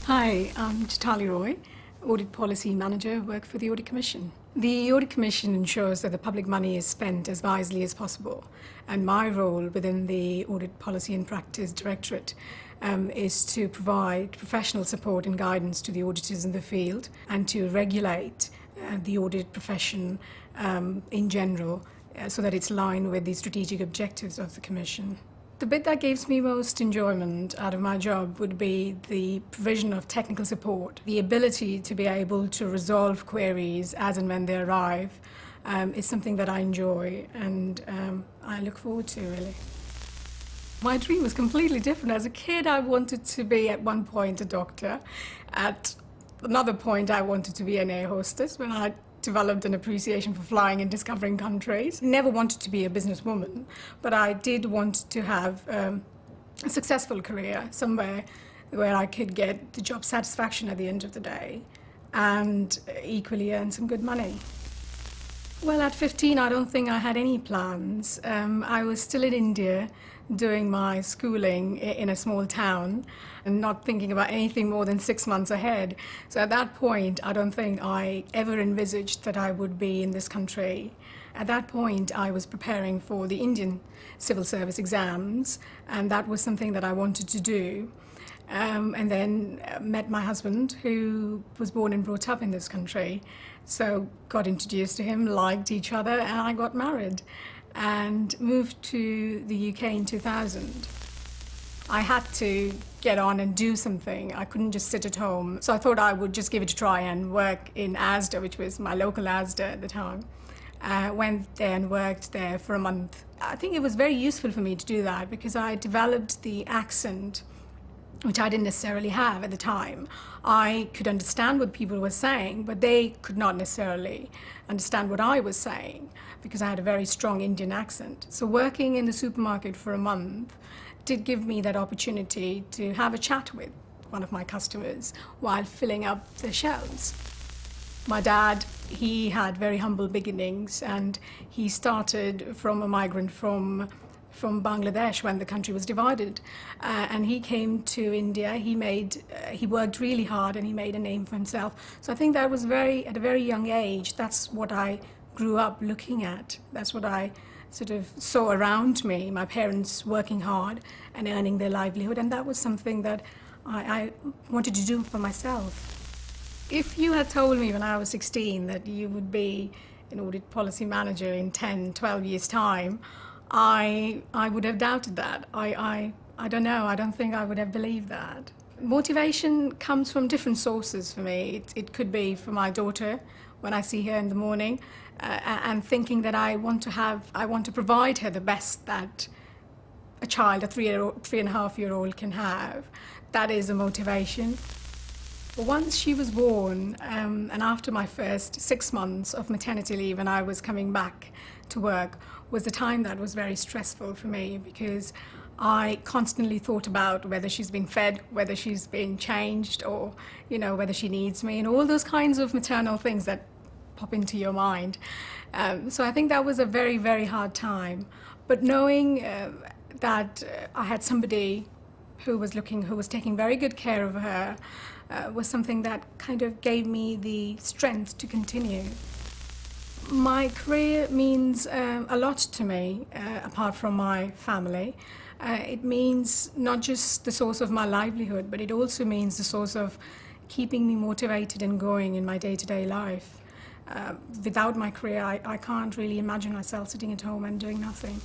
Hi, I'm Chaitali, Audit Policy Manager, work for the Audit Commission. The Audit Commission ensures that the public money is spent as wisely as possible, and my role within the Audit Policy and Practice Directorate is to provide professional support and guidance to the auditors in the field and to regulate the audit profession in general so that it's aligned with the strategic objectives of the Commission. The bit that gives me most enjoyment out of my job would be the provision of technical support. The ability to be able to resolve queries as and when they arrive is something that I enjoy and I look forward to, really. My dream was completely different. As a kid, I wanted to be, at one point, a doctor. At another point, I wanted to be an air hostess when I developed an appreciation for flying and discovering countries. Never wanted to be a businesswoman, but I did want to have a successful career, somewhere where I could get the job satisfaction at the end of the day and equally earn some good money. Well, at 15, I don't think I had any plans. I was still in India doing my schooling in a small town and not thinking about anything more than 6 months ahead. So at that point, I don't think I ever envisaged that I would be in this country. At that point, I was preparing for the Indian civil service exams, and that was something that I wanted to do. And then met my husband, who was born and brought up in this country. So got introduced to him, liked each other, and I got married and moved to the UK in 2000. I had to get on and do something. I couldn't just sit at home. So I thought I would just give it a try and work in Asda, which was my local Asda at the time. Went there and worked there for a month. I think it was very useful for me to do that because I developed the accent, which I didn't necessarily have at the time. I could understand what people were saying, but they could not necessarily understand what I was saying because I had a very strong Indian accent. So working in the supermarket for a month did give me that opportunity to have a chat with one of my customers while filling up the shelves. My dad, he had very humble beginnings, and he started from a migrant from Bangladesh when the country was divided, and he came to India. He worked really hard and he made a name for himself. So I think that was at a very young age. That's what I grew up looking at. That's what I sort of saw around me, my parents working hard and earning their livelihood, and that was something that I wanted to do for myself. If you had told me when I was 16 that you would be an audit policy manager in 10, 12 years' time, I would have doubted that. I don't know, I don't think I would have believed that. Motivation comes from different sources for me. It could be for my daughter when I see her in the morning and thinking that I want to provide her the best that a child, a 3.5-year-old can have. That is a motivation. But once she was born, and after my first 6 months of maternity leave and I was coming back to work, was the time that was very stressful for me because I constantly thought about whether she's been fed, whether she's been changed, or whether she needs me, and all those kinds of maternal things that pop into your mind. So I think that was a very, very hard time. But knowing that I had somebody who was taking very good care of her was something that kind of gave me the strength to continue. My career means a lot to me, apart from my family. It means not just the source of my livelihood, but it also means the source of keeping me motivated and going in my day-to-day life. Without my career, I can't really imagine myself sitting at home and doing nothing.